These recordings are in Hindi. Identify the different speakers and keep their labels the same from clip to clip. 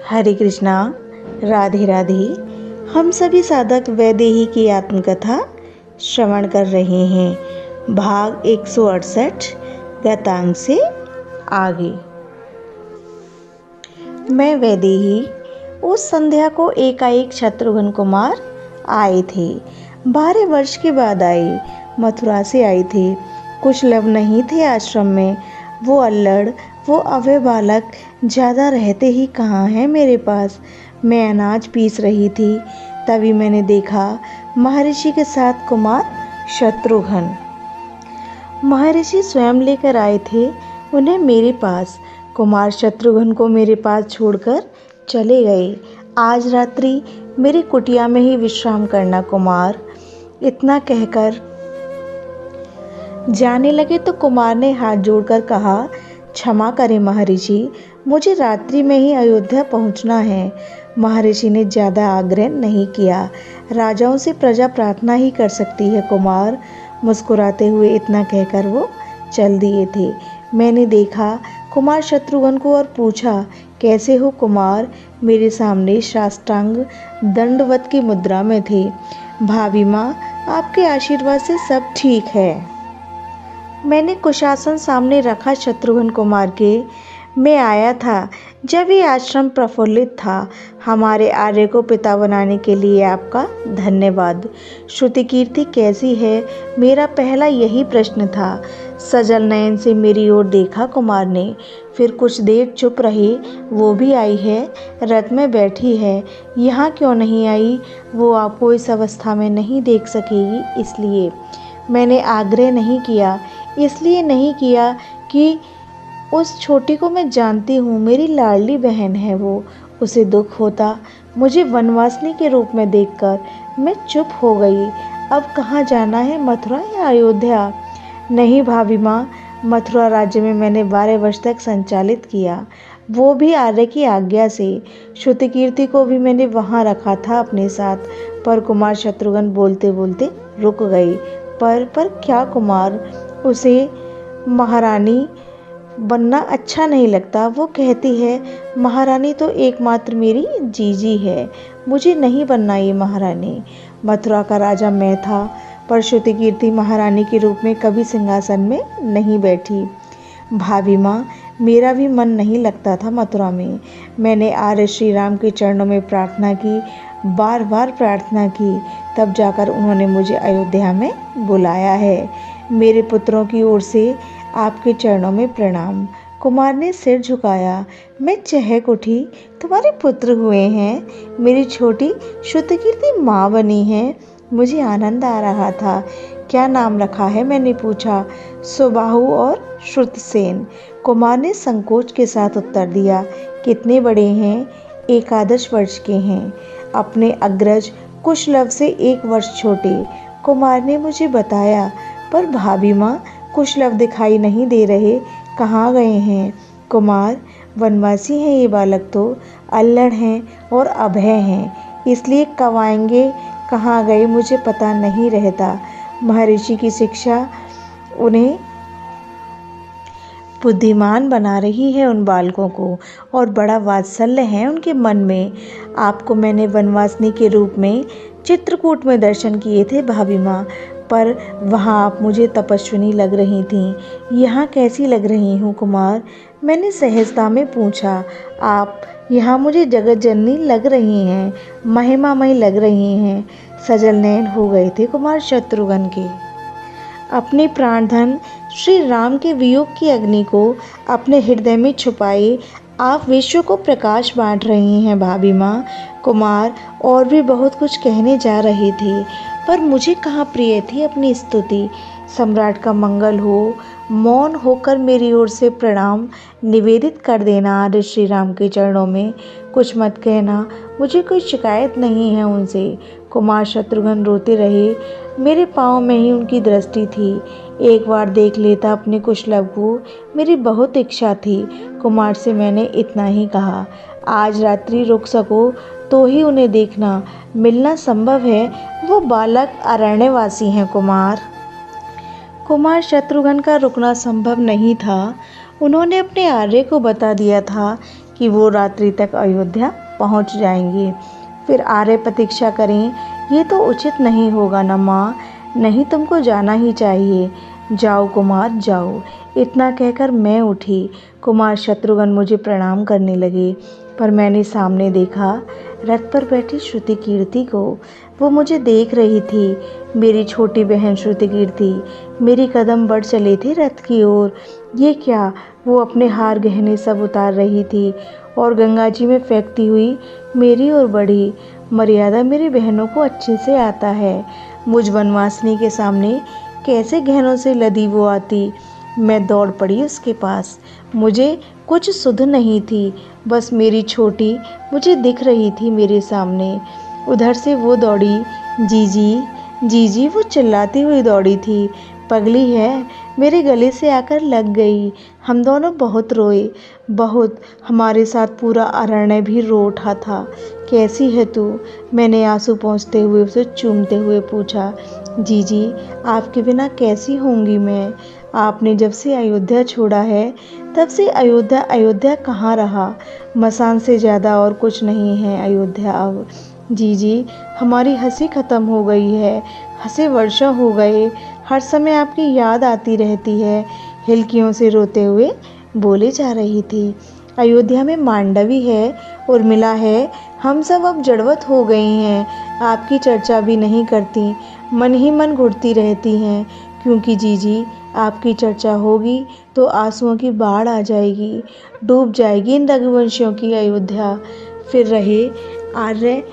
Speaker 1: हरे कृष्णा, राधे राधे। हम सभी साधक वैदेही की आत्मकथा श्रवण कर रहे हैं। भाग 168 गतांग से आगे। मैं वैदेही उस संध्या को एकाएक शत्रुघ्न कुमार आए थे। 12 वर्ष के बाद आए, मथुरा से आए थे। कुछ लव नहीं थे आश्रम में। वो अल्लड़, वो अभय बालक ज़्यादा रहते ही कहाँ हैं मेरे पास। मैं अनाज पीस रही थी, तभी मैंने देखा महर्षि के साथ कुमार शत्रुघ्न। महर्षि स्वयं लेकर आए थे उन्हें मेरे पास। कुमार शत्रुघ्न को मेरे पास छोड़कर चले गए। आज रात्रि मेरी कुटिया में ही विश्राम करना कुमार। इतना कहकर जाने लगे तो कुमार ने हाथ जोड़कर कहा, क्षमा करें महर्षि, मुझे रात्रि में ही अयोध्या पहुंचना है। महर्षि ने ज़्यादा आग्रह नहीं किया। राजाओं से प्रजा प्रार्थना ही कर सकती है कुमार। मुस्कुराते हुए इतना कहकर वो चल दिए थे। मैंने देखा कुमार शत्रुघ्न को और पूछा, कैसे हो कुमार। मेरे सामने साष्टांग दंडवत की मुद्रा में थे। भाभी माँ, आपके आशीर्वाद से सब ठीक है। मैंने कुशासन सामने रखा शत्रुघ्न कुमार के। मैं आया था जब ये आश्रम प्रफुल्लित था। हमारे आर्य को पिता बनाने के लिए आपका धन्यवाद। श्रुतिकीर्ति कैसी है, मेरा पहला यही प्रश्न था। सजल नयन से मेरी ओर देखा कुमार ने, फिर कुछ देर चुप रहे। वो भी आई है, रथ में बैठी है। यहाँ क्यों नहीं आई? वो आपको इस अवस्था में नहीं देख सकेगी, इसलिए। मैंने आग्रह नहीं किया, इसलिए नहीं किया कि उस छोटी को मैं जानती हूँ, मेरी लाडली बहन है वो। उसे दुख होता मुझे वनवासिनी के रूप में देखकर। मैं चुप हो गई। अब कहाँ जाना है, मथुरा या अयोध्या? नहीं भाभी माँ, मथुरा राज्य में मैंने 12 वर्ष तक संचालित किया, वो भी आर्य की आज्ञा से। श्रुतिकीर्ति को भी मैंने वहाँ रखा था अपने साथ। पर कुमार शत्रुघ्न बोलते बोलते रुक गए। पर क्या कुमार? उसे महारानी बनना अच्छा नहीं लगता। वो कहती है महारानी तो एकमात्र मेरी जीजी है, मुझे नहीं बनना ये महारानी। मथुरा का राजा मैं था, पर श्रुतिकीर्ति महारानी के रूप में कभी सिंहासन में नहीं बैठी। भाभी माँ, मेरा भी मन नहीं लगता था मथुरा में। मैंने आर्य श्री राम के चरणों में प्रार्थना की, बार बार प्रार्थना की, तब जाकर उन्होंने मुझे अयोध्या में बुलाया है। मेरे पुत्रों की ओर से आपके चरणों में प्रणाम। कुमार ने सिर झुकाया। मैं चहक उठी, तुम्हारे पुत्र हुए हैं? मेरी छोटी श्रुतिकीर्ति माँ बनी है। मुझे आनंद आ रहा था। क्या नाम रखा है, मैंने पूछा। सुबाहु और श्रुतसेन, कुमार ने संकोच के साथ उत्तर दिया। कितने बड़े हैं? 11 वर्ष के हैं। अपने अग्रज कुशलव से 1 वर्ष छोटे, कुमार ने मुझे बताया। पर भाभी माँ, कुशलव दिखाई नहीं दे रहे, कहाँ गए हैं? कुमार, वनवासी हैं ये बालक तो, अल्लड़ हैं और अभय हैं, इसलिए कब आएंगे कहाँ गए मुझे पता नहीं रहता। महर्षि की शिक्षा उन्हें बुद्धिमान बना रही है उन बालकों को, और बड़ा वात्सल्य है उनके मन में। आपको मैंने वनवासिनी के रूप में चित्रकूट में दर्शन किए थे भाभी माँ, पर वहाँ आप मुझे तपस्विनी लग रही थीं। यहाँ कैसी लग रही हूँ कुमार? मैंने सहजता में पूछा। आप यहाँ मुझे जगत जननी लग रही हैं, महिमामयी लग रही हैं। सजल नयन हो गए थे कुमार शत्रुघ्न के। अपने प्राणधन श्री राम के वियोग की अग्नि को अपने हृदय में छुपाए आप विश्व को प्रकाश बांट रही हैं भाभी माँ। कुमार और भी बहुत कुछ कहने जा रहे थे, पर मुझे कहाँ प्रिय थी अपनी स्तुति। सम्राट का मंगल हो। मौन होकर मेरी ओर से प्रणाम निवेदित कर देना आर्य श्री राम के चरणों में। कुछ मत कहना, मुझे कोई शिकायत नहीं है उनसे। कुमार शत्रुघ्न रोते रहे। मेरे पाँव में ही उनकी दृष्टि थी। एक बार देख लेता अपने कुशलव को, मेरी बहुत इच्छा थी। कुमार से मैंने इतना ही कहा, आज रात्रि रुक सको तो ही उन्हें देखना, मिलना संभव है। वो बालक अरण्यवासी हैं कुमार। कुमार शत्रुघ्न का रुकना संभव नहीं था। उन्होंने अपने आर्य को बता दिया था कि वो रात्रि तक अयोध्या पहुंच जाएंगे, फिर आर्य प्रतीक्षा करें। ये तो उचित नहीं होगा ना माँ। नहीं, तुमको जाना ही चाहिए। जाओ कुमार जाओ। इतना कहकर मैं उठी। कुमार शत्रुघ्न मुझे प्रणाम करने लगे, पर मैंने सामने देखा रथ पर बैठी श्रुति कीर्ति को। वो मुझे देख रही थी। मेरी छोटी बहन श्रुति कीर्ति। मेरी कदम बढ़ चले थे रथ की ओर। ये क्या, वो अपने हार गहने सब उतार रही थी और गंगा जी में फेंकती हुई मेरी ओर बढ़ी। मर्यादा मेरी बहनों को अच्छे से आता है। मुझ वनवासिनी के सामने कैसे गहनों से लदी वो आती। मैं दौड़ पड़ी उसके पास। मुझे कुछ सुध नहीं थी, बस मेरी छोटी मुझे दिख रही थी मेरे सामने। उधर से वो दौड़ी। जीजी जीजी, वो चिल्लाती हुई दौड़ी थी। पगली है, मेरे गले से आकर लग गई। हम दोनों बहुत रोए, बहुत। हमारे साथ पूरा अरण्य भी रो उठा था। कैसी है तू? मैंने आंसू पोंछते हुए उसे चूमते हुए पूछा। जीजी, आपके बिना कैसी होंगी मैं? आपने जब से अयोध्या छोड़ा है तब से अयोध्या अयोध्या कहाँ रहा। मसान से ज़्यादा और कुछ नहीं है अयोध्या अब। जीजी, हमारी हंसी ख़त्म हो गई है। हंसे वर्षों हो गए। हर समय आपकी याद आती रहती है। हिलकियों से रोते हुए बोले जा रही थी। अयोध्या में मांडवी है, उर्मिला है, हम सब अब जड़वत हो गई हैं। आपकी चर्चा भी नहीं करती, मन ही मन घुटती रहती हैं, क्योंकि जीजी आपकी चर्चा होगी तो आंसुओं की बाढ़ आ जाएगी, डूब जाएगी इन रघुवंशियों की अयोध्या। फिर रहे आर्य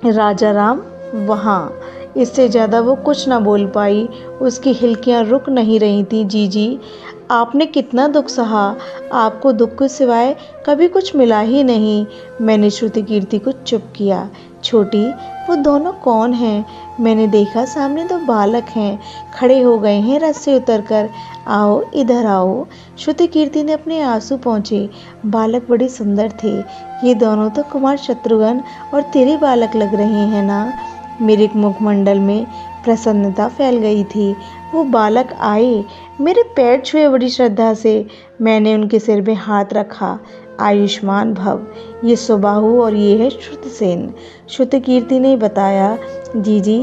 Speaker 1: राजा राम वहाँ। इससे ज़्यादा वो कुछ ना बोल पाई। उसकी हिलकियाँ रुक नहीं रही थी। जीजी, आपने कितना दुख सहा। आपको दुख के सिवाय कभी कुछ मिला ही नहीं। मैंने श्रुति कीर्ति को चुप किया। छोटी, वो दोनों कौन हैं? मैंने देखा सामने दो बालक हैं, खड़े हो गए हैं रथ से उतरकर। आओ, इधर आओ। श्रुति कीर्ति ने अपने आंसू पोंछे। बालक बड़े सुंदर थे। ये दोनों तो कुमार शत्रुघ्न और तेरे बालक लग रहे हैं ना। मेरे मुखमंडल में प्रसन्नता फैल गई थी। वो बालक आए, मेरे पैर छुए बड़ी श्रद्धा से। मैंने उनके सिर में हाथ रखा। आयुष्मान भव। ये सुबाहु और ये है श्रुतसेन। श्रुति कीर्ति ने बताया। जीजी,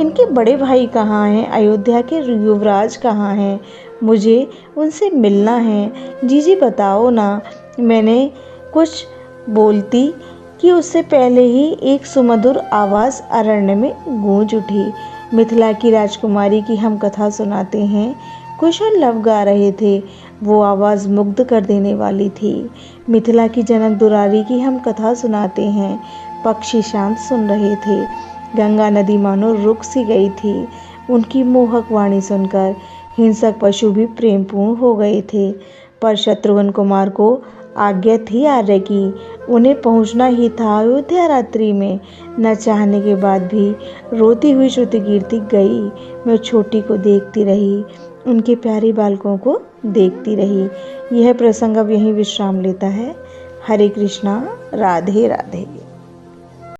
Speaker 1: इनके बड़े भाई कहाँ हैं? अयोध्या के युवराज कहाँ हैं? मुझे उनसे मिलना है। जीजी बताओ ना। मैंने कुछ बोलती कि उससे पहले ही एक सुमधुर आवाज़ अरण्य में गूंज उठी। मिथिला की राजकुमारी की हम कथा सुनाते हैं। कुश और लव गा रहे थे। वो आवाज़ मुग्ध कर देने वाली थी। मिथिला की जनक दुरारी की हम कथा सुनाते हैं। पक्षी शांत सुन रहे थे। गंगा नदी मानो रुक सी गई थी। उनकी मोहक वाणी सुनकर हिंसक पशु भी प्रेमपूर्ण हो गए थे। पर शत्रुघ्न कुमार को आज्ञा थी आर्य की। उन्हें पहुंचना ही था अयोध्या रात्रि में। न चाहने के बाद भी रोती हुई श्रुति कीर्ति गई। मैं छोटी को देखती रही, उनके प्यारे बालकों को देखती रही। यह प्रसंग अब यहीं विश्राम लेता है। हरे कृष्णा, राधे राधे।